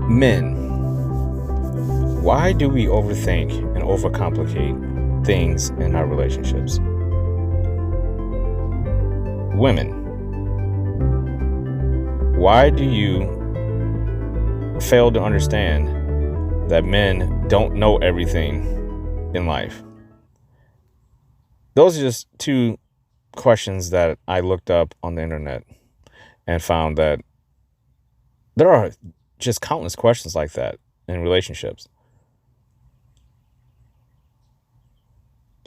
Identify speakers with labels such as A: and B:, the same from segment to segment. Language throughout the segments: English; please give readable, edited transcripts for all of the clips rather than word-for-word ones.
A: Men, why do we overthink and overcomplicate things in our relationships? Women, why do you fail to understand that men don't know everything in life? Those are just two questions that I looked up on the internet and found that there are just countless questions like that in relationships.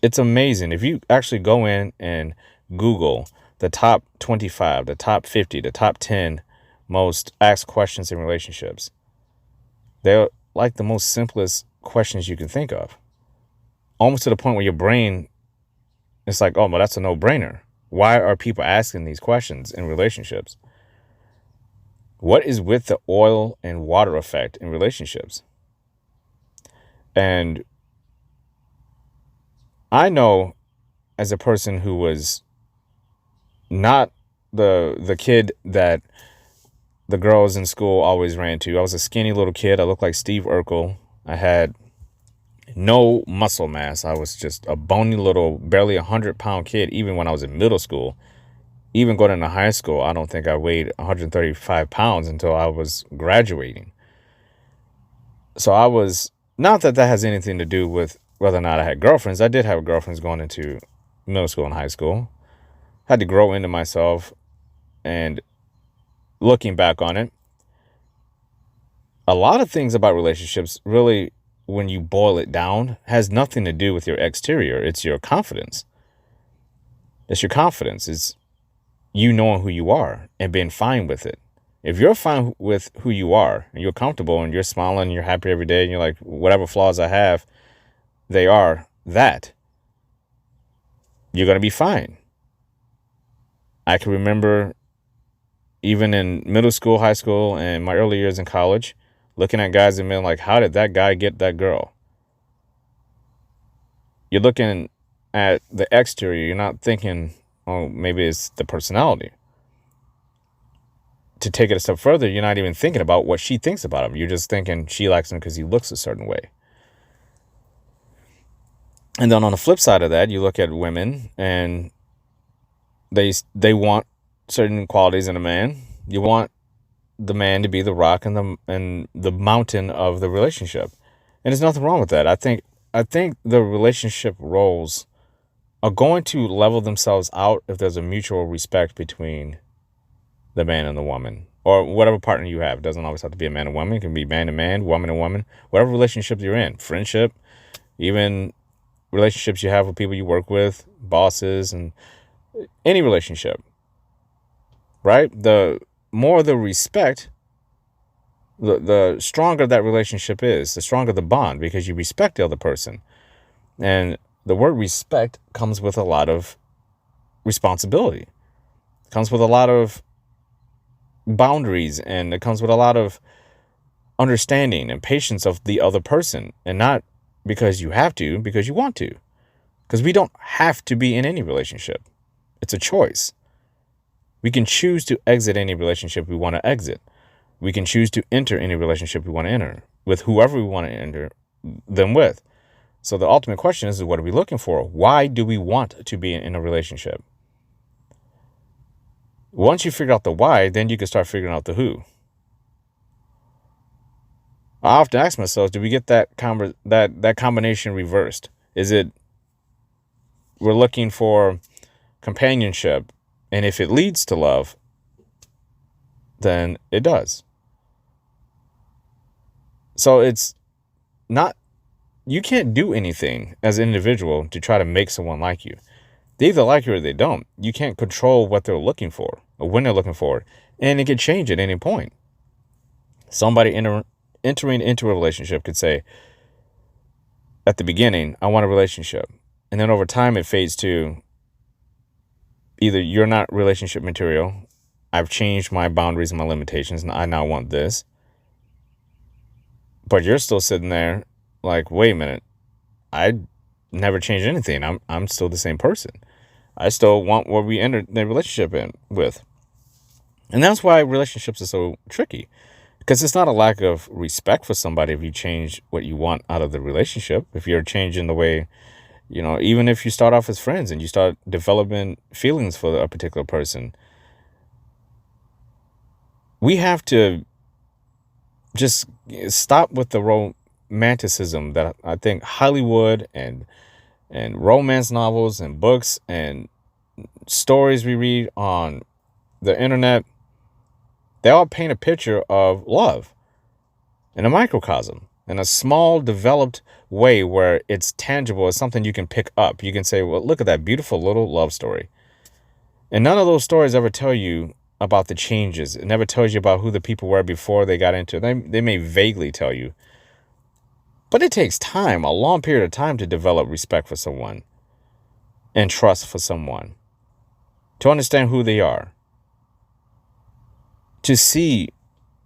A: It's amazing. If you actually go in and Google the top 25, the top 50, the top 10 most asked questions in relationships, they're like the most simplest questions you can think of. Almost to the point where your brain, it's like, oh, well, that's a no-brainer. Why are people asking these questions in relationships? What is with the oil and water effect in relationships? And I know, as a person who was not the kid that the girls in school always ran to. I was a skinny little kid. I looked like Steve Urkel. I had no muscle mass. I was just a bony little, barely 100-pound kid, even when I was in middle school. Even going into high school, I don't think I weighed 135 pounds until I was graduating. So I was, not that that has anything to do with whether or not I had girlfriends. I did have girlfriends going into middle school and high school. Had to grow into myself, and looking back on it, a lot of things about relationships really, when you boil it down, has nothing to do with your exterior. It's your confidence. It's your confidence. It's you knowing who you are and being fine with it. If you're fine with who you are and you're comfortable and you're smiling and you're happy every day and you're like, whatever flaws I have, they are that, you're going to be fine. I can remember even in middle school, high school, and my early years in college, looking at guys and being like, how did that guy get that girl? You're looking at the exterior. You're not thinking, oh, maybe it's the personality. To take it a step further, you're not even thinking about what she thinks about him. You're just thinking she likes him because he looks a certain way. And then on the flip side of that, you look at women and they want certain qualities in a man. You want the man to be the rock and the mountain of the relationship. And there's nothing wrong with that. I think the relationship roles are going to level themselves out if there's a mutual respect between the man and the woman, or whatever partner you have. It doesn't always have to be a man and woman. It can be man and man, woman and woman, whatever relationship you're in, friendship, even relationships you have with people you work with, bosses, and any relationship, right? The more the respect, the stronger that relationship is, the stronger the bond, because you respect the other person. And the word respect comes with a lot of responsibility. It comes with a lot of boundaries, and it comes with a lot of understanding and patience of the other person, and not because you have to, because you want to. Because we don't have to be in any relationship. It's a choice. We can choose to exit any relationship we want to exit. We can choose to enter any relationship we want to enter with whoever we want to enter them with. So the ultimate question is, what are we looking for? Why do we want to be in a relationship? Once you figure out the why, then you can start figuring out the who. I often ask myself, do we get that combination reversed? Is it we're looking for companionship, and if it leads to love, then it does. So it's not, you can't do anything as an individual to try to make someone like you. They either like you or they don't. You can't control what they're looking for or when they're looking for it. And it could change at any point. Somebody entering into a relationship could say, at the beginning, I want a relationship. And then over time, it fades to either you're not relationship material, I've changed my boundaries and my limitations, and I now want this. But you're still sitting there like, wait a minute, I never changed anything. I'm still the same person. I still want what we entered the relationship in with. And that's why relationships are so tricky. Because it's not a lack of respect for somebody if you change what you want out of the relationship. If you're changing the way, even if you start off as friends and you start developing feelings for a particular person, we have to just stop with the romanticism that I think Hollywood and romance novels and books and stories we read on the internet, they all paint a picture of love in a microcosm, in a small, developed way where it's tangible. It's something you can pick up. You can say, well, look at that beautiful little love story. And none of those stories ever tell you about the changes. It never tells you about who the people were before they got into it. They may vaguely tell you. But it takes time, a long period of time, to develop respect for someone and trust for someone, to understand who they are, to see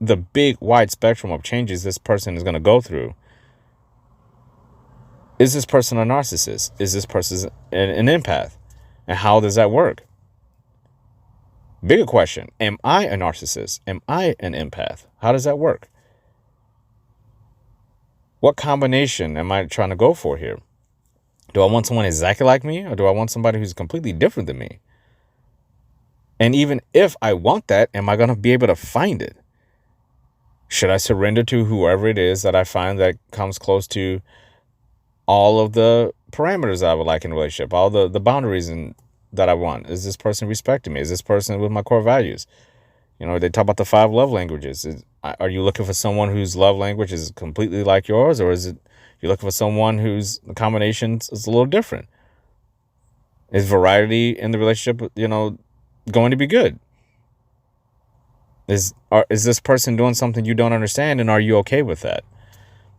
A: the big, wide spectrum of changes this person is going to go through. Is this person a narcissist? Is this person an empath? And how does that work? Bigger question. Am I a narcissist? Am I an empath? How does that work? What combination am I trying to go for here? Do I want someone exactly like me, or do I want somebody who's completely different than me? And even if I want that, am I going to be able to find it? Should I surrender to whoever it is that I find that comes close to all of the parameters I would like in a relationship, all the boundaries that I want? Is this person respecting me? Is this person with my core values? They talk about the 5 love languages. Are you looking for someone whose love language is completely like yours, or is it you're looking for someone whose combination is a little different? Is variety in the relationship, going to be good? Is this person doing something you don't understand, and are you okay with that?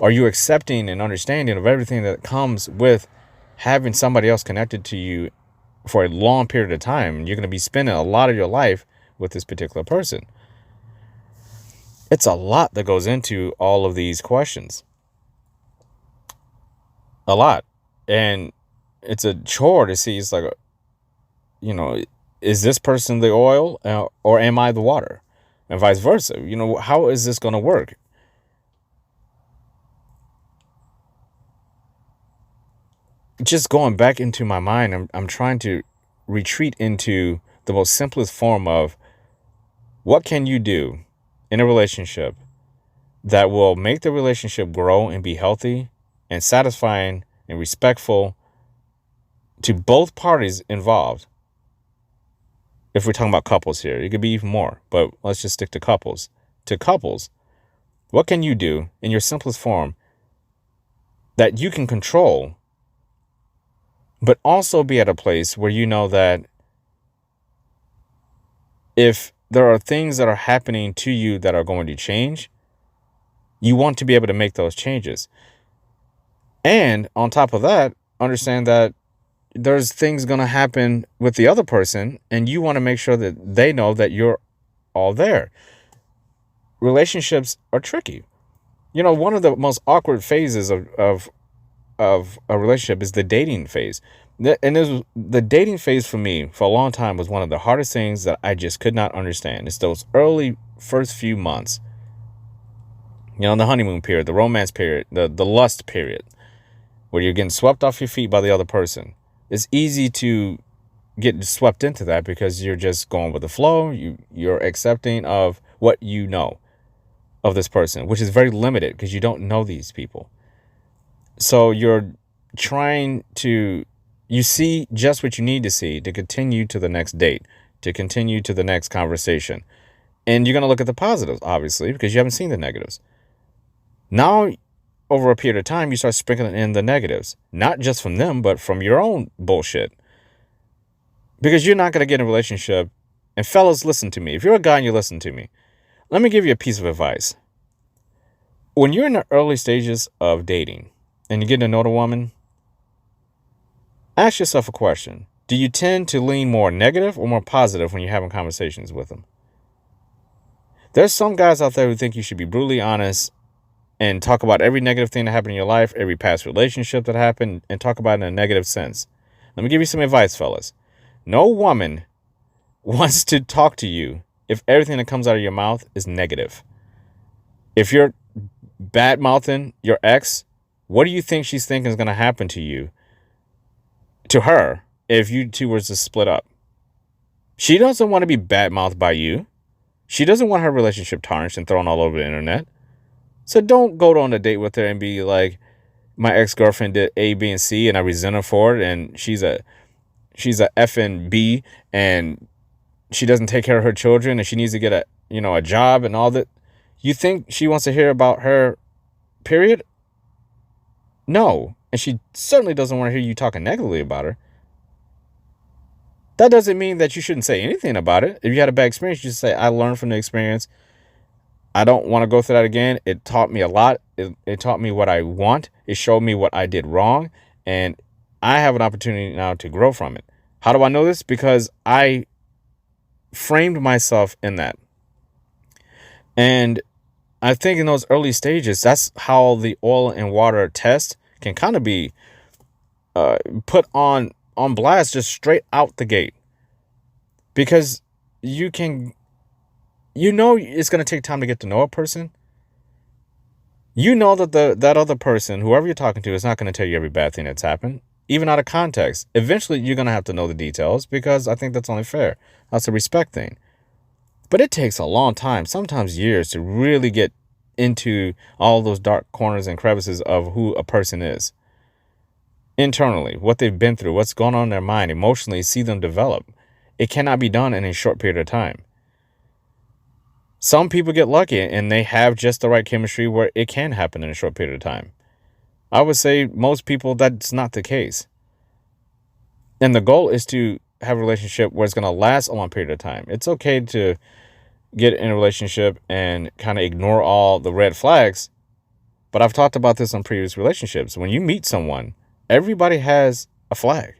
A: Are you accepting and understanding of everything that comes with having somebody else connected to you for a long period of time? You're going to be spending a lot of your life with this particular person. It's a lot that goes into all of these questions. A lot. And it's a chore to see. It's like, is this person the oil, or am I the water? And vice versa. How is this going to work? Just going back into my mind, I'm trying to retreat into the most simplest form of what can you do in a relationship that will make the relationship grow and be healthy and satisfying and respectful to both parties involved. If we're talking about couples here, it could be even more, but let's just stick to couples. To couples, what can you do in your simplest form that you can control, but also be at a place where you know that if there are things that are happening to you that are going to change, you want to be able to make those changes. And on top of that, understand that there's things going to happen with the other person, and you want to make sure that they know that you're all there. Relationships are tricky. One of the most awkward phases of a relationship is the dating phase. And the dating phase for me for a long time was one of the hardest things that I just could not understand. It's those early first few months, the honeymoon period, the romance period, the lust period, where you're getting swept off your feet by the other person. It's easy to get swept into that because you're just going with the flow. You're accepting of what you know of this person, which is very limited because you don't know these people. So you're trying to, you see just what you need to see to continue to the next date, to continue to the next conversation. And you're going to look at the positives, obviously, because you haven't seen the negatives. Now, over a period of time, you start sprinkling in the negatives, not just from them, but from your own bullshit. Because you're not going to get in a relationship. And fellas, listen to me. If you're a guy and you listen to me, let me give you a piece of advice. When you're in the early stages of dating and you're getting to know the woman, ask yourself a question. Do you tend to lean more negative or more positive when you're having conversations with them? There's some guys out there who think you should be brutally honest and talk about every negative thing that happened in your life, every past relationship that happened, and talk about it in a negative sense. Let me give you some advice, fellas. No woman wants to talk to you if everything that comes out of your mouth is negative. If you're bad mouthing your ex, what do you think she's thinking is going to happen to her, if you two were to split up? She doesn't want to be bad mouthed by you. She doesn't want her relationship tarnished and thrown all over the internet. So don't go on a date with her and be like, my ex-girlfriend did A, B, and C, and I resent her for it, and she's a F and B, and she doesn't take care of her children, and she needs to get a job and all that. You think she wants to hear about her period? No. And she certainly doesn't want to hear you talking negatively about her. That doesn't mean that you shouldn't say anything about it. If you had a bad experience, you should say, I learned from the experience. I don't want to go through that again. It taught me a lot. It taught me what I want. It showed me what I did wrong. And I have an opportunity now to grow from it. How do I know this? Because I framed myself in that. And I think in those early stages, that's how the oil and water test can kind of be put on blast just straight out the gate. Because it's going to take time to get to know a person. You know that that other person, whoever you're talking to, is not going to tell you every bad thing that's happened, even out of context. Eventually, you're going to have to know the details, because I think that's only fair. That's a respect thing. But it takes a long time, sometimes years, to really get into all those dark corners and crevices of who a person is. Internally, what they've been through, what's going on in their mind, emotionally, see them develop. It cannot be done in a short period of time. Some people get lucky and they have just the right chemistry where it can happen in a short period of time. I would say most people, that's not the case. And the goal is to have a relationship where it's going to last a long period of time. It's okay to get in a relationship and kind of ignore all the red flags. But I've talked about this on previous relationships. When you meet someone, everybody has a flag.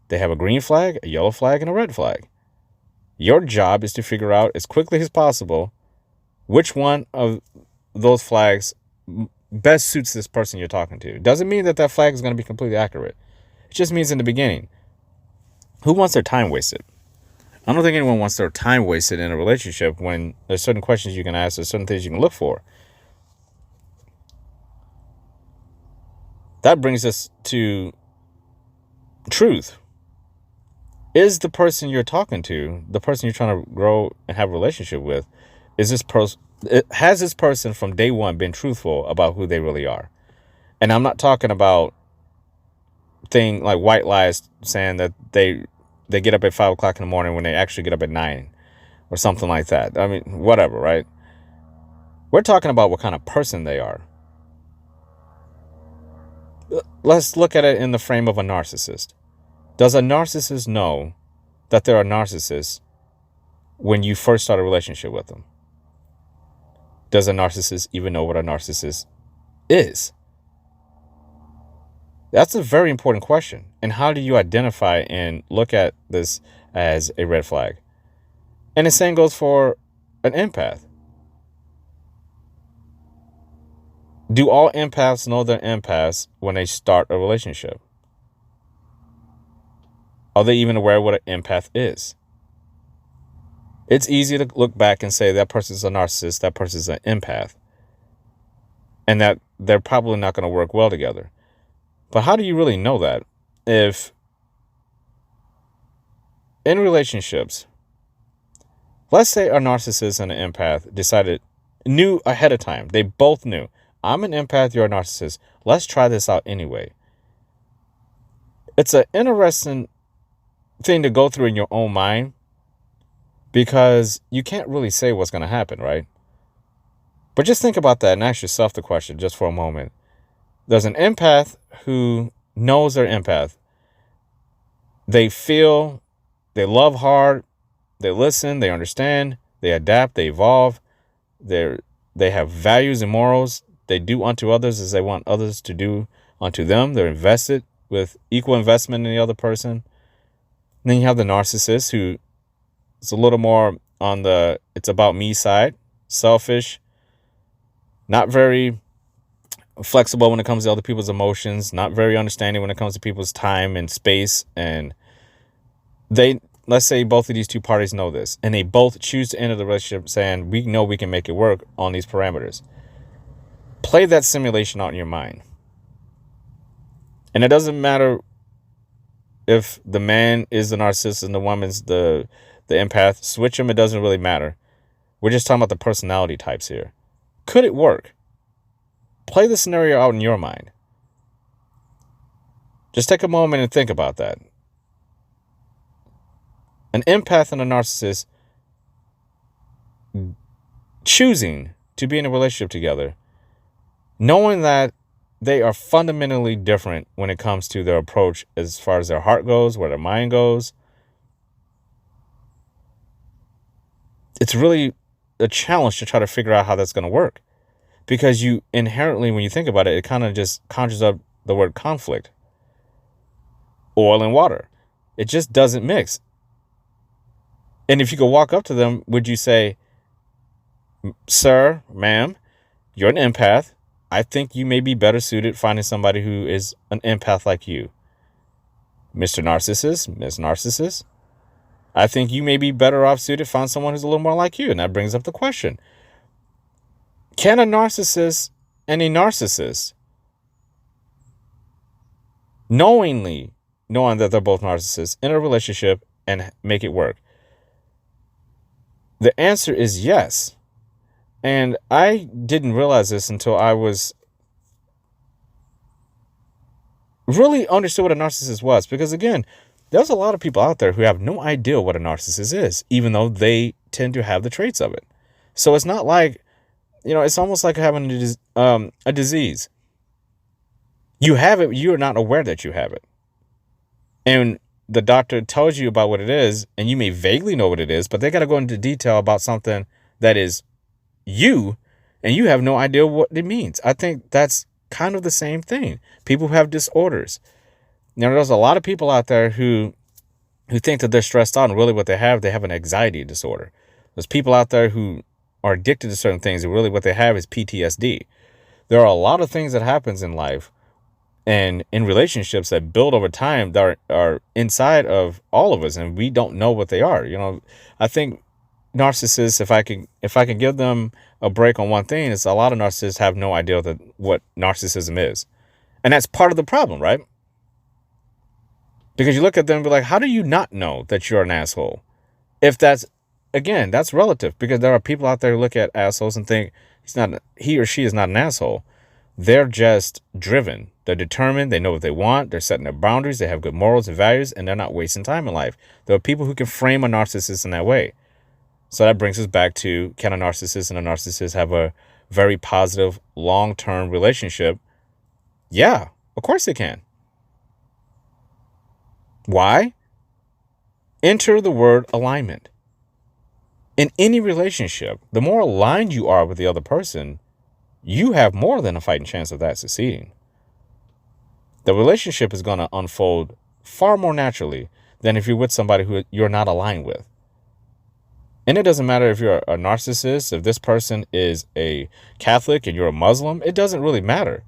A: They have a green flag, a yellow flag, and a red flag. Your job is to figure out as quickly as possible which one of those flags best suits this person you're talking to. Doesn't mean that that flag is going to be completely accurate. It just means in the beginning, who wants their time wasted? I don't think anyone wants their time wasted in a relationship when there's certain questions you can ask, there's certain things you can look for. That brings us to truth. Is the person you're talking to, the person you're trying to grow and have a relationship with, has this person from day one been truthful about who they really are? And I'm not talking about thing like white lies, saying that they get up at 5 o'clock in the morning when they actually get up at 9 or something like that. I mean, whatever, right? We're talking about what kind of person they are. Let's look at it in the frame of a narcissist. Does a narcissist know that they're a narcissist when you first start a relationship with them? Does a narcissist even know what a narcissist is? That's a very important question. And how do you identify and look at this as a red flag? And the same goes for an empath. Do all empaths know they're empaths when they start a relationship? Are they even aware of what an empath is? It's easy to look back and say that person's a narcissist, that person's an empath, and that they're probably not going to work well together. But how do you really know that? If in relationships, let's say a narcissist and an empath knew ahead of time. They both knew, I'm an empath, you're a narcissist. Let's try this out anyway. It's an interesting thing to go through in your own mind, because you can't really say what's going to happen, right? But just think about that and ask yourself the question just for a moment. There's an empath who knows they're empath. They feel, they love hard, they listen, they understand, they adapt, they evolve, they have values and morals. They do unto others as they want others to do unto them. They're invested with equal investment in the other person. And then you have the narcissist, who is a little more on the it's about me side, selfish, not very flexible when it comes to other people's emotions, not very understanding when it comes to people's time and space. And let's say both of these two parties know this, and they both choose to enter the relationship saying, we know we can make it work on these parameters. Play that simulation out in your mind. And it doesn't matter if the man is the narcissist and the woman's the empath. Switch them. It doesn't really matter. We're just talking about the personality types here. Could it work? Play the scenario out in your mind. Just take a moment and think about that. An empath and a narcissist choosing to be in a relationship together, knowing that they are fundamentally different when it comes to their approach as far as their heart goes, where their mind goes. It's really a challenge to try to figure out how that's going to work. Because you inherently, when you think about it, it kind of just conjures up the word conflict. Oil and water. It just doesn't mix. And if you could walk up to them, would you say, sir, ma'am, you're an empath. I think you may be better suited finding somebody who is an empath like you. Mr. Narcissist, Ms. Narcissist, I think you may be better off suited to find someone who's a little more like you. And that brings up the question. Can a narcissist and a narcissist, knowing that they're both narcissists, in a relationship and make it work? The answer is yes. And I didn't realize this until I was really understood what a narcissist was. Because again, there's a lot of people out there who have no idea what a narcissist is, even though they tend to have the traits of it. So it's not like, it's almost like having a disease. You have it, you're not aware that you have it. And the doctor tells you about what it is, and you may vaguely know what it is, but they got to go into detail about something that is you, and you have no idea what it means. I think that's kind of the same thing. People who have disorders. There's a lot of people out there who think that they're stressed out, and really what they have an anxiety disorder. There's people out there who are addicted to certain things, and really what they have is PTSD. There are a lot of things that happens in life and in relationships that build over time that are inside of all of us, and we don't know what they are. I think narcissists, if I can give them a break on one thing, is a lot of narcissists have no idea what narcissism is. And that's part of the problem, right? Because you look at them and be like, how do you not know that you're an asshole? If that's relative, because there are people out there who look at assholes and think he or she is not an asshole. They're just driven. They're determined. They know what they want. They're setting their boundaries. They have good morals and values, and they're not wasting time in life. There are people who can frame a narcissist in that way. So that brings us back to, can a narcissist and a narcissist have a very positive long-term relationship? Yeah, of course they can. Why? Enter the word alignment. In any relationship, the more aligned you are with the other person, you have more than a fighting chance of that succeeding. The relationship is going to unfold far more naturally than if you're with somebody who you're not aligned with. And it doesn't matter if you're a narcissist, if this person is a Catholic and you're a Muslim, it doesn't really matter.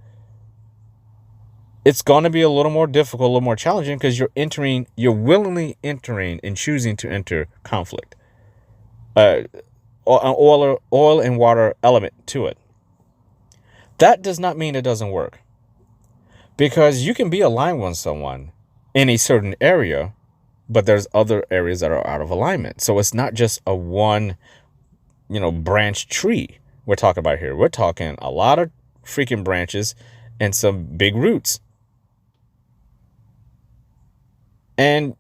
A: It's going to be a little more difficult, a little more challenging, because you're willingly entering and choosing to enter conflict. An oil and water element to it. That does not mean it doesn't work. Because you can be aligned with someone in a certain area, but there's other areas that are out of alignment. So it's not just a one, branch tree we're talking about here. We're talking a lot of freaking branches and some big roots. And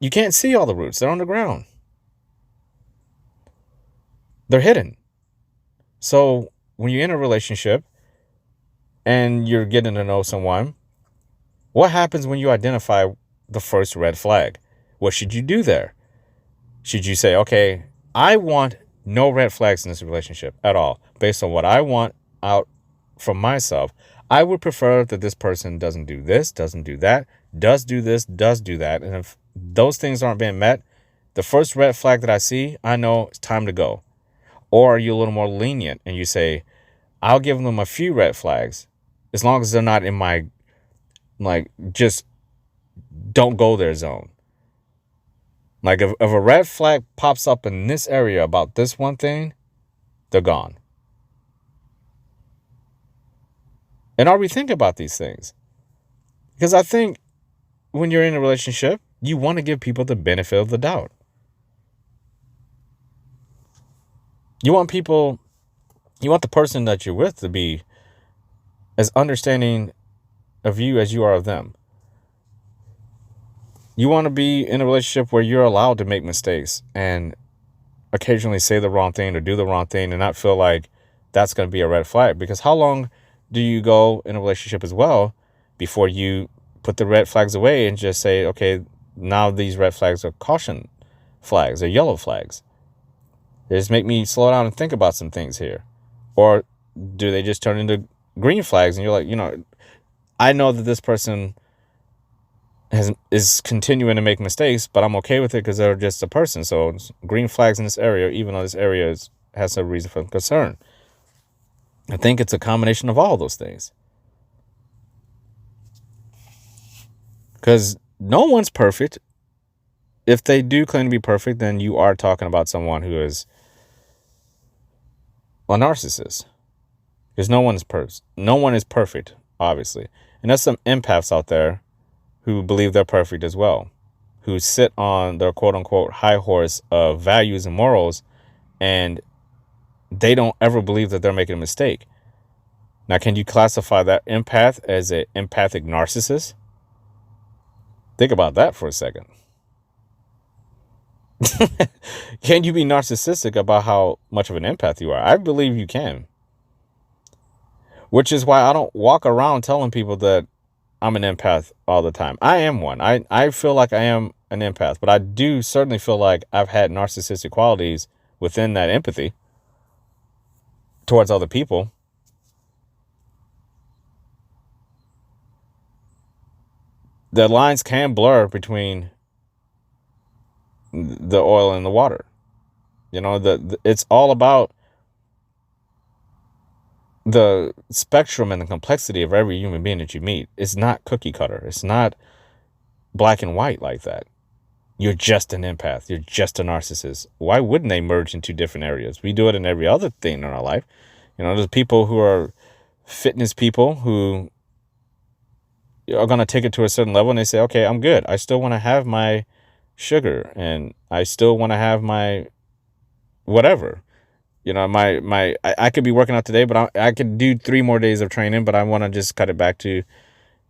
A: you can't see all the roots. They're on the ground. They're hidden. So when you're in a relationship and you're getting to know someone, what happens when you identify the first red flag? What should you do there? Should you say, okay, I want no red flags in this relationship at all, based on what I want out from myself? I would prefer that this person doesn't do this, doesn't do that, does do this, does do that. And if those things aren't being met, the first red flag that I see, I know it's time to go. Or are you a little more lenient and you say, I'll give them a few red flags as long as they're not in my, just don't go there zone. Like if a red flag pops up in this area about this one thing, they're gone. And are we thinking about these things? Because I think when you're in a relationship, you want to give people the benefit of the doubt. You want the person that you're with to be as understanding of you as you are of them. You want to be in a relationship where you're allowed to make mistakes and occasionally say the wrong thing or do the wrong thing and not feel like that's going to be a red flag. Because how long do you go in a relationship as well before you put the red flags away and just say, okay, now these red flags are caution flags or yellow flags? They just make me slow down and think about some things here. Or do they just turn into green flags and you're like, I know that this person is continuing to make mistakes, but I'm okay with it because they're just a person. So it's green flags in this area, even though this area has a reason for concern. I think it's a combination of all those things. Because no one's perfect. If they do claim to be perfect, then you are talking about someone who is a narcissist. Because no one is perfect, obviously. And there's some empaths out there who believe they're perfect as well, who sit on their quote-unquote high horse of values and morals, and they don't ever believe that they're making a mistake. Now, can you classify that empath as an empathic narcissist? Think about that for a second. Can you be narcissistic about how much of an empath you are? I believe you can. Which is why I don't walk around telling people that I'm an empath all the time. I am one. I feel like I am an empath, but I do certainly feel like I've had narcissistic qualities within that empathy towards other people. The lines can blur between the oil and the water. It's all about the spectrum and the complexity of every human being that you meet. It's not cookie cutter. It's not black and white like that. You're just an empath. You're just a narcissist. Why wouldn't they merge into different areas? We do it in every other thing in our life. There's people who are fitness people who are going to take it to a certain level and they say, okay, I'm good. I still want to have my sugar and I still want to have my whatever. I could be working out today, but I could do 3 more days of training, but I want to just cut it back to,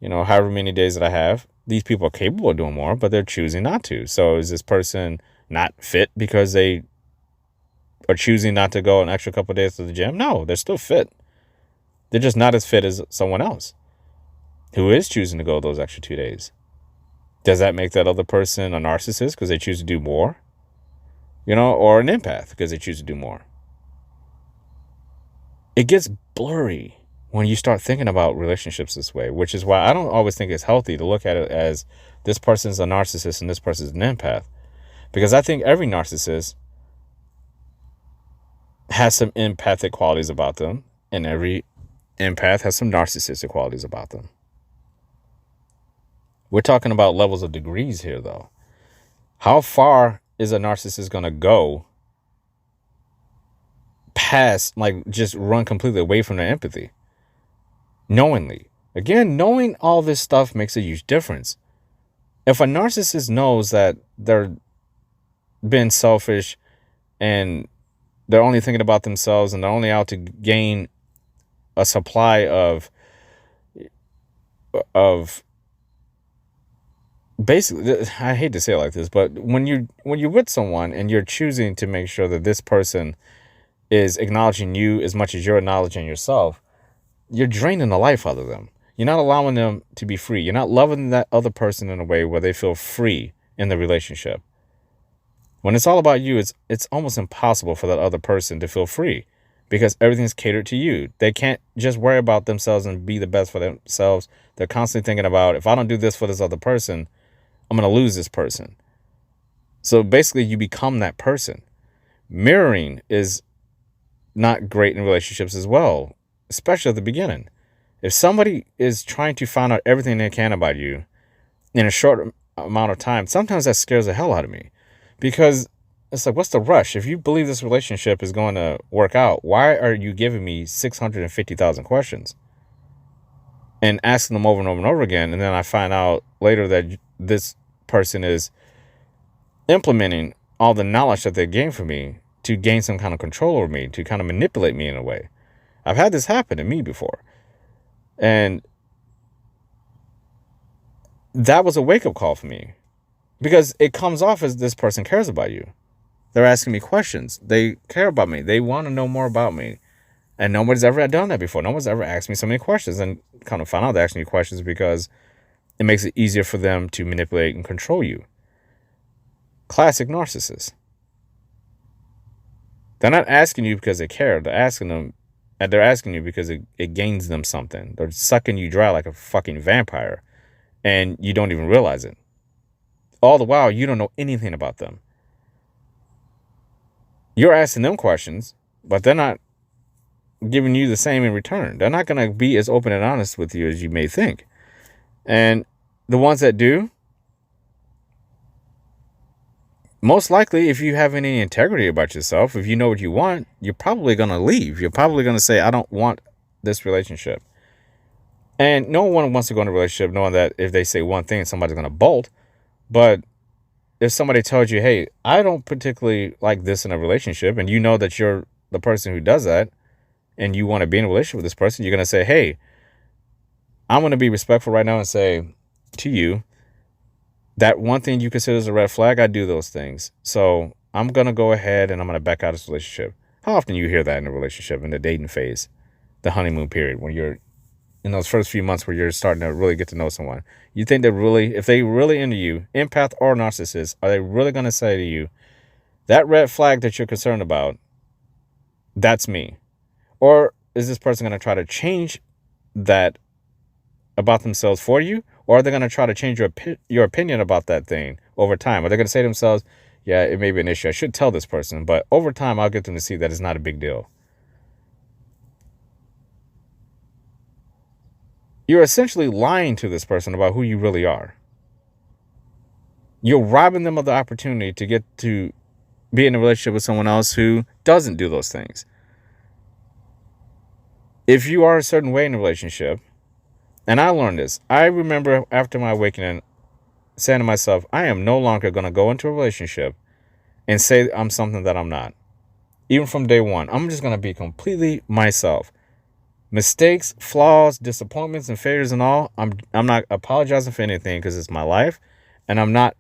A: however many days that I have. These people are capable of doing more, but they're choosing not to. So is this person not fit because they are choosing not to go an extra couple of days to the gym? No, they're still fit. They're just not as fit as someone else who is choosing to go those extra 2 days. Does that make that other person a narcissist because they choose to do more? Or an empath because they choose to do more? It gets blurry when you start thinking about relationships this way, which is why I don't always think it's healthy to look at it as this person's a narcissist and this person's an empath. Because I think every narcissist has some empathic qualities about them, and every empath has some narcissistic qualities about them. We're talking about levels of degrees here, though. How far is a narcissist going to go past, just run completely away from their empathy? Knowingly. Again, knowing all this stuff makes a huge difference. If a narcissist knows that they're being selfish and they're only thinking about themselves and they're only out to gain a supply of basically, I hate to say it like this, but when you're with someone and you're choosing to make sure that this person is acknowledging you as much as you're acknowledging yourself, you're draining the life out of them. You're not allowing them to be free. You're not loving that other person in a way where they feel free in the relationship. When it's all about you, it's almost impossible for that other person to feel free because everything's catered to you. They can't just worry about themselves and be the best for themselves. They're constantly thinking about, if I don't do this for this other person, I'm going to lose this person. So basically you become that person. Mirroring is not great in relationships as well, especially at the beginning. If somebody is trying to find out everything they can about you in a short amount of time, sometimes that scares the hell out of me, because it's like, what's the rush? If you believe this relationship is going to work out, why are you giving me 650,000 questions? and asking them over and over and over again. And then I find out later that this person is implementing all the knowledge that they gained from me to gain some kind of control over me, to kind of manipulate me in a way. I've had this happen to me before. And that was a wake-up call for me, because it comes off as this person cares about you. They're asking me questions. They care about me. They want to know more about me. And nobody's ever done that before. No one's ever asked me so many questions, and kind of found out they're asking me questions because it makes it easier for them to manipulate and control you. Classic narcissists. They're not asking you because they care. They're asking you because it gains them something. They're sucking you dry like a fucking vampire, and you don't even realize it. All the while, you don't know anything about them. You're asking them questions, but they're not giving you the same in return. They're not going to be as open and honest with you as you may think. And the ones that do, most likely, if you have any integrity about yourself, if you know what you want, you're probably going to leave. You're probably going to say, I don't want this relationship. And no one wants to go in a relationship knowing that if they say one thing, somebody's going to bolt. But if somebody tells you, hey, I don't particularly like this in a relationship, and you know that you're the person who does that, and you want to be in a relationship with this person, you're going to say, hey, I'm going to be respectful right now and say to you, that one thing you consider as a red flag, I do those things. So I'm going to go ahead and I'm going to back out of this relationship. How often you hear that in a relationship, in the dating phase, the honeymoon period, when you're in those first few months where you're starting to really get to know someone? You think that really, if they really into you, empath or narcissist, are they really going to say to you, that red flag that you're concerned about, that's me? Or is this person going to try to change that about themselves for you? Or are they going to try to change your opinion about that thing over time? Are they going to say to themselves, yeah, it may be an issue, I should tell this person, but over time I'll get them to see that it's not a big deal? You're essentially lying to this person about who you really are. You're robbing them of the opportunity to get to be in a relationship with someone else who doesn't do those things. If you are a certain way in a relationship, and I learned this, I remember after my awakening saying to myself, I am no longer going to go into a relationship and say I'm something that I'm not. Even from day one, I'm just going to be completely myself. Mistakes, flaws, disappointments, and failures and all, I'm not apologizing for anything because it's my life, and I'm not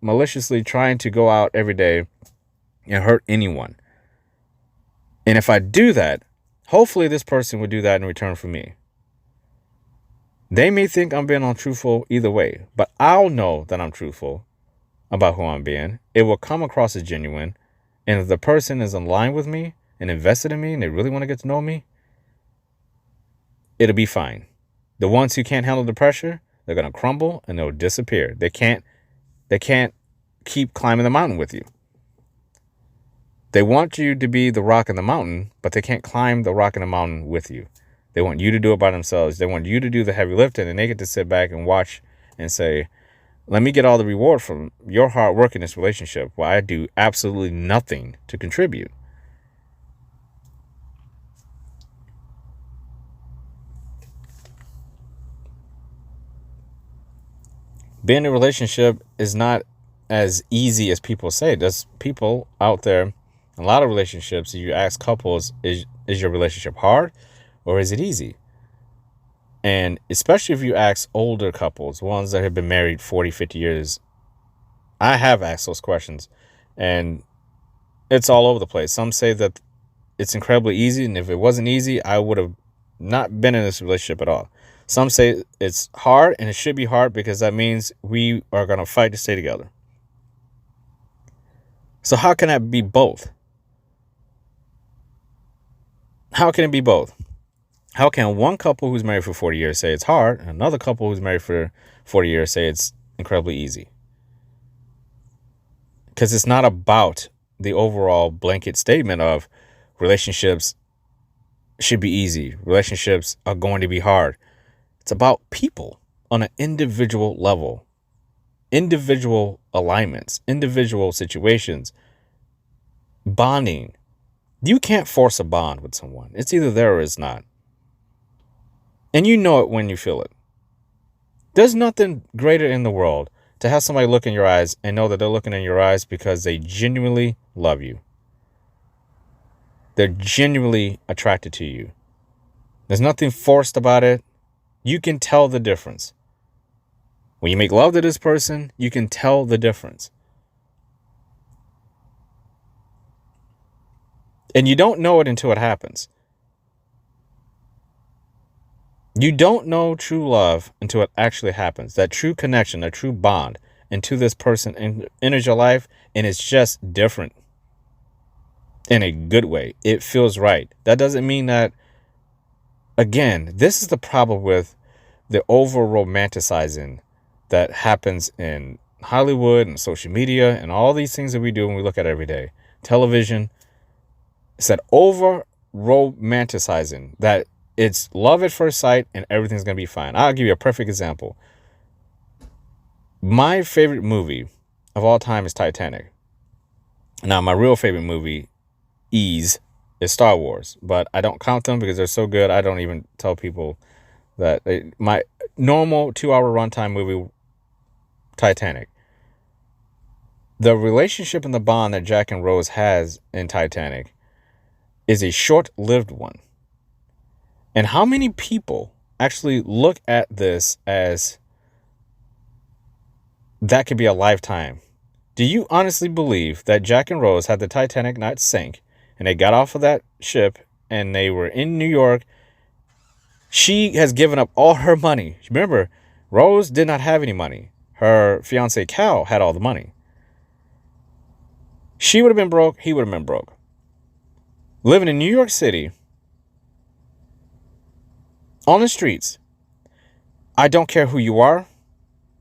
A: maliciously trying to go out every day and hurt anyone. And if I do that, hopefully this person would do that in return for me. They may think I'm being untruthful either way, but I'll know that I'm truthful about who I'm being. It will come across as genuine. And if the person is in line with me and invested in me and they really want to get to know me, it'll be fine. The ones who can't handle the pressure, they're going to crumble and they'll disappear. They can't keep climbing the mountain with you. They want you to be the rock in the mountain, but they can't climb the rock in the mountain with you. They want you to do it by themselves. They want you to do the heavy lifting, and they get to sit back and watch and say, let me get all the reward from your hard work in this relationship while I do absolutely nothing to contribute. Being in a relationship is not as easy as people say. There's people out there, a lot of relationships, you ask couples, is your relationship hard or is it easy? And especially if you ask older couples, ones that have been married 40, 50 years, I have asked those questions and it's all over the place. Some say that it's incredibly easy, and if it wasn't easy, I would have not been in this relationship at all. Some say it's hard, and it should be hard because that means we are going to fight to stay together. So how can that be both? How can it be both? How can one couple who's married for 40 years say it's hard, and another couple who's married for 40 years say it's incredibly easy? Because it's not about the overall blanket statement of relationships should be easy, relationships are going to be hard. It's about people on an individual level, individual alignments, individual situations, bonding. You can't force a bond with someone. It's either there or it's not. And you know it when you feel it. There's nothing greater in the world to have somebody look in your eyes and know that they're looking in your eyes because they genuinely love you. They're genuinely attracted to you. There's nothing forced about it. You can tell the difference. When you make love to this person, you can tell the difference. And you don't know it until it happens. You don't know true love until it actually happens. That true connection, that true bond into this person enters your life, and it's just different in a good way. It feels right. That doesn't mean that, again, this is the problem with the over romanticizing that happens in Hollywood and social media and all these things that we do when we look at every day. Television. It's that over romanticizing that it's love at first sight and everything's going to be fine. I'll give you a perfect example. My favorite movie of all time is Titanic. Now, my real favorite movie is Star Wars, but I don't count them because they're so good. I don't even tell people that my normal 2-hour runtime movie, Titanic. The relationship and the bond that Jack and Rose has in Titanic is a short-lived one. And how many people actually look at this as that could be a lifetime? Do you honestly believe that Jack and Rose had the Titanic not sink and they got off of that ship and they were in New York? She has given up all her money. Remember, Rose did not have any money. Her fiance Cal had all the money. She would have been broke. He would have been broke. Living in New York City, on the streets. I don't care who you are.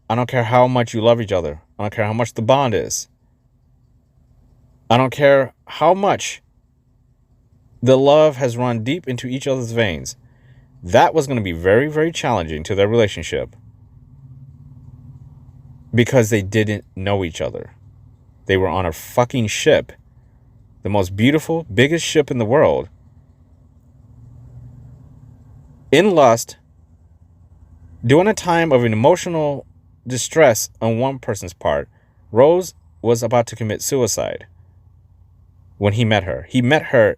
A: I don't care how much you love each other. I don't care how much the bond is. I don't care how much the love has run deep into each other's veins. That was going to be very, very challenging to their relationship because they didn't know each other. They were on a fucking ship, the most beautiful, biggest ship in the world, in lust, during a time of an emotional distress on one person's part. Rose was about to commit suicide when he met her. He met her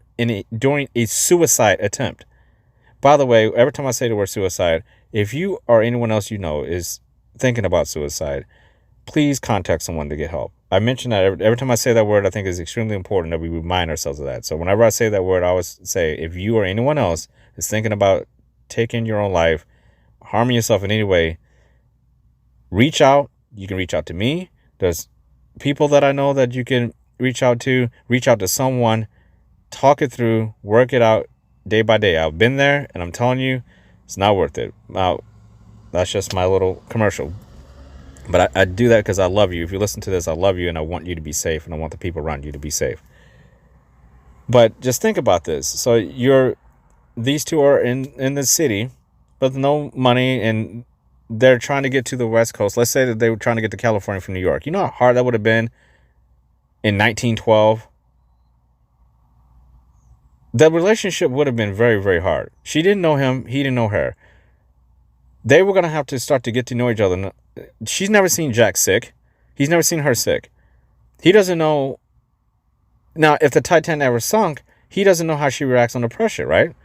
A: during a suicide attempt. By the way, every time I say the word suicide, if you or anyone else you know is thinking about suicide, please contact someone to get help. I mention that every time I say that word. I think it's extremely important that we remind ourselves of that. So whenever I say that word, I always say, if you or anyone else is thinking about taking your own life, harming yourself in any way, reach out. You can reach out to me. There's people that I know that you can reach out to someone, talk it through, work it out day by day. I've been there and I'm telling you, it's not worth it. Now, that's just my little commercial. But I do that because I love you. If you listen to this, I love you and I want you to be safe and I want the people around you to be safe. But just think about this. So these two are in the city with no money and they're trying to get to the West Coast. Let's say that they were trying to get to California from New York. You know how hard that would have been in 1912? The relationship would have been very, very hard. She didn't know him. He didn't know her. They were going to have to start to get to know each other. She's never seen Jack sick. He's never seen her sick. He doesn't know. Now, if the Titanic ever sunk, he doesn't know how she reacts under pressure, right?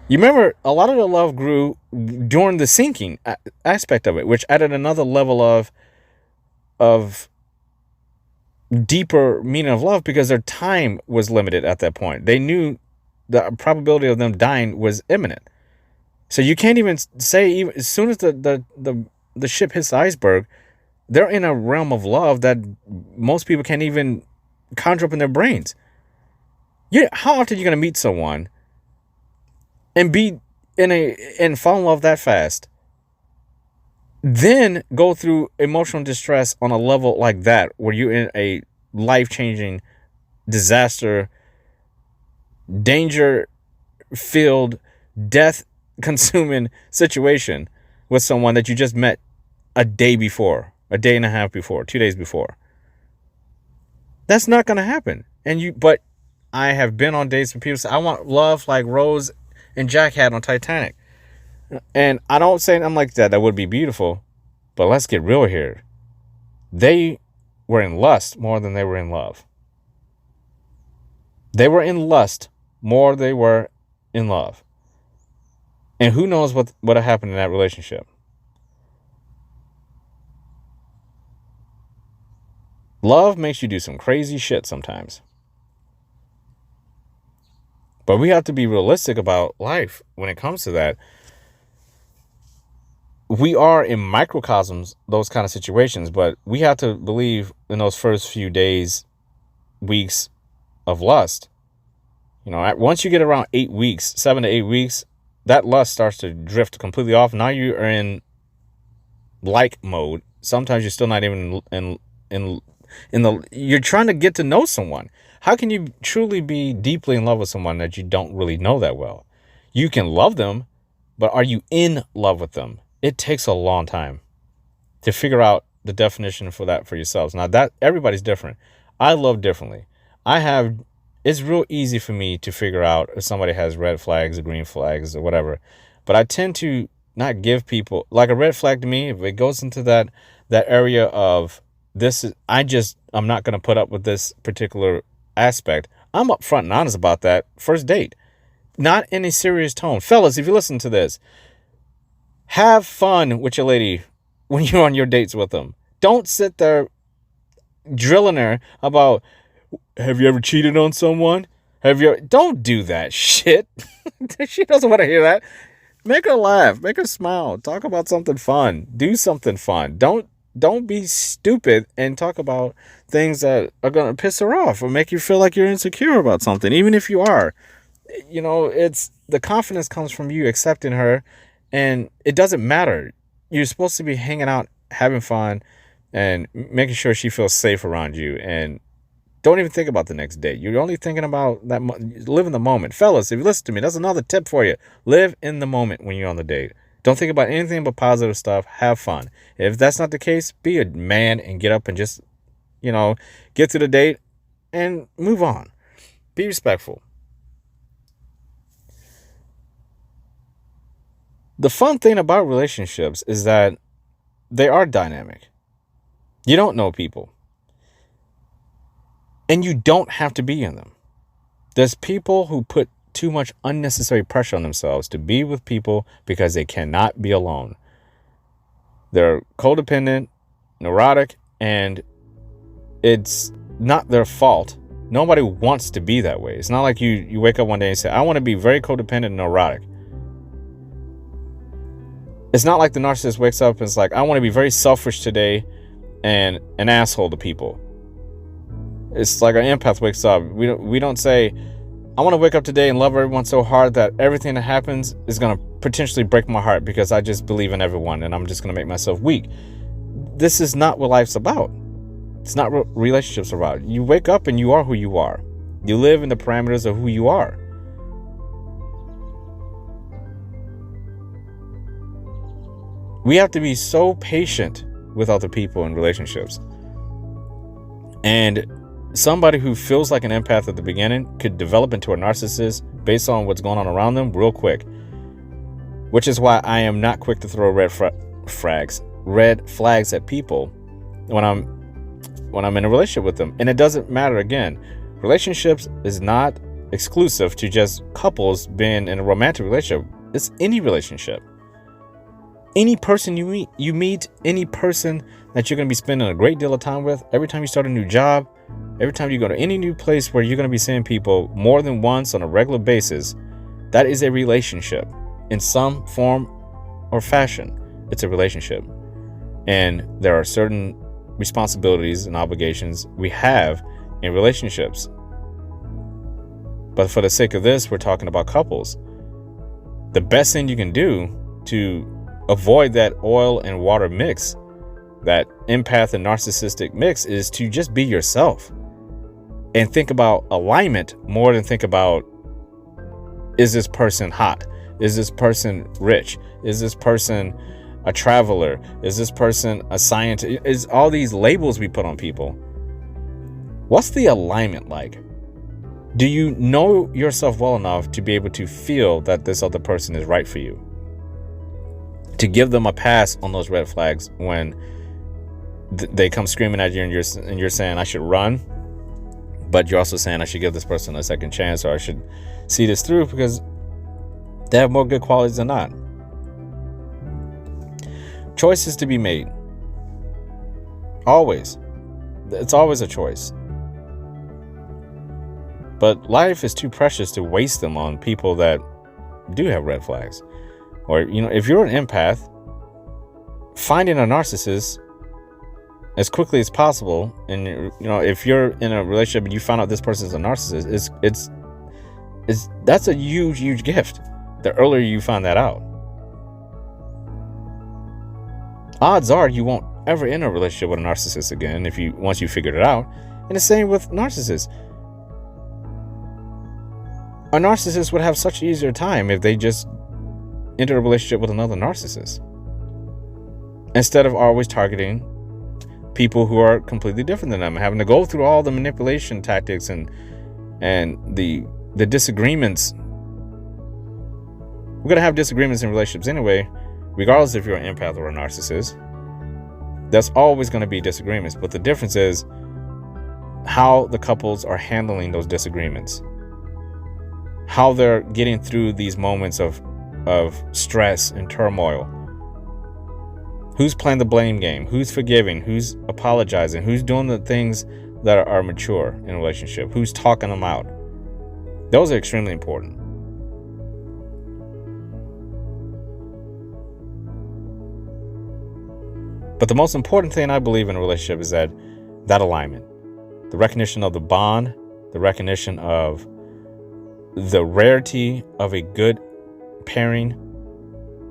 A: You remember, a lot of the love grew during the sinking aspect of it, which added another level of deeper meaning of love because their time was limited at that point. They knew the probability of them dying was imminent. So you can't even say, even as soon as the ship hits the iceberg, they're in a realm of love that most people can't even conjure up in their brains. How often are you going to meet someone and be and fall in love that fast, then go through emotional distress on a level like that, where you're in a life-changing, disaster, danger-filled, death-consuming situation with someone that you just met a day before, a day and a half before, 2 days before? That's not going to happen. But I have been on dates with people say, I want love like Rose and Jack had on Titanic. And I don't say I'm like that. That would be beautiful. But let's get real here. They were in lust more than they were in love. They were in lust more than they were in love. And who knows what happened in that relationship. Love makes you do some crazy shit sometimes. But we have to be realistic about life when it comes to that. We are in microcosms, those kind of situations, but we have to believe in those first few days, weeks of lust. You know, once you get around 8 weeks, 7 to 8 weeks, that lust starts to drift completely off. Now you are in like mode. Sometimes you're still not even in the, you're trying to get to know someone. How can you truly be deeply in love with someone that you don't really know that well? You can love them, but are you in love with them? It takes a long time to figure out the definition for that for yourselves. Now that everybody's different. I love differently. It's real easy for me to figure out if somebody has red flags or green flags or whatever. But I tend to not give people, like a red flag to me, if it goes into that area of I'm not going to put up with this particular aspect. I'm upfront and honest about that first date. Not in a serious tone. Fellas, if you listen to this, have fun with your lady when you're on your dates with them. Don't sit there drilling her about, have you ever cheated on someone? Don't do that shit. She doesn't want to hear that. Make her laugh. Make her smile. Talk about something fun. Do something fun. Don't be stupid and talk about things that are going to piss her off or make you feel like you're insecure about something. Even if you are, you know, it's the confidence comes from you accepting her, and it doesn't matter. You're supposed to be hanging out, having fun, and making sure she feels safe around you. And don't even think about the next day. You're only thinking about that. Live in the moment. Fellas, if you listen to me, that's another tip for you. Live in the moment when you're on the date. Don't think about anything but positive stuff. Have fun. If that's not the case, be a man and get up and just, get to the date and move on. Be respectful. The fun thing about relationships is that they are dynamic. You don't know people. And you don't have to be in them. There's people who put too much unnecessary pressure on themselves to be with people because they cannot be alone. They're codependent, neurotic, and it's not their fault. Nobody wants to be that way. It's not like you wake up one day and say, I want to be very codependent and neurotic. It's not like the narcissist wakes up and is like, I want to be very selfish today and an asshole to people. It's like an empath wakes up. We don't say, I want to wake up today and love everyone so hard that everything that happens is going to potentially break my heart because I just believe in everyone and I'm just going to make myself weak. This is not what life's about. It's not what relationships are about. You wake up and you are who you are. You live in the parameters of who you are. We have to be so patient with other people in relationships. And somebody who feels like an empath at the beginning could develop into a narcissist based on what's going on around them real quick. Which is why I am not quick to throw red flags at people when I'm in a relationship with them. And it doesn't matter, again, relationships is not exclusive to just couples being in a romantic relationship. It's any relationship. Any person you meet any person that you're going to be spending a great deal of time with, every time you start a new job, every time you go to any new place where you're going to be seeing people more than once on a regular basis, that is a relationship. In some form or fashion, it's a relationship. And there are certain responsibilities and obligations we have in relationships. But for the sake of this, we're talking about couples. The best thing you can do to avoid that oil and water mix, that empath and narcissistic mix, is to just be yourself and think about alignment more than think about, is this person hot? Is this person rich? Is this person a traveler? Is this person a scientist? Is all these labels we put on people. What's the alignment like? Do you know yourself well enough to be able to feel that this other person is right for you? to give them a pass on those red flags when they come screaming at you and you're saying I should run, but you're also saying I should give this person a second chance, or I should see this through because they have more good qualities than not. Choices to be made. Always. It's always a choice. But life is too precious to waste them on people that do have red flags. Or, if you're an empath, finding a narcissist as quickly as possible, and if you're in a relationship and you find out this person is a narcissist, that's a huge gift. The earlier you find that out, odds are you won't ever enter a relationship with a narcissist again once you figured it out. And the same with narcissists. A narcissist would have such an easier time if they just enter a relationship with another narcissist, instead of always targeting people who are completely different than them, having to go through all the manipulation tactics and the disagreements. We're going to have disagreements in relationships anyway, regardless if you're an empath or a narcissist. There's always going to be disagreements, but the difference is how the couples are handling those disagreements, how they're getting through these moments of stress and turmoil. Who's playing the blame game? Who's forgiving? Who's apologizing? Who's doing the things that are mature in a relationship? Who's talking them out? Those are extremely important. But the most important thing I believe in a relationship is that alignment, the recognition of the bond, the recognition of the rarity of a good pairing.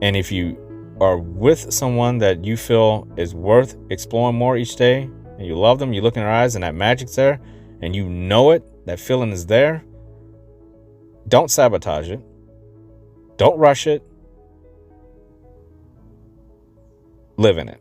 A: And if you are with someone that you feel is worth exploring more each day, and you love them, you look in their eyes and that magic's there, and you know it, that feeling is there, don't sabotage it. Don't rush it. Live in it.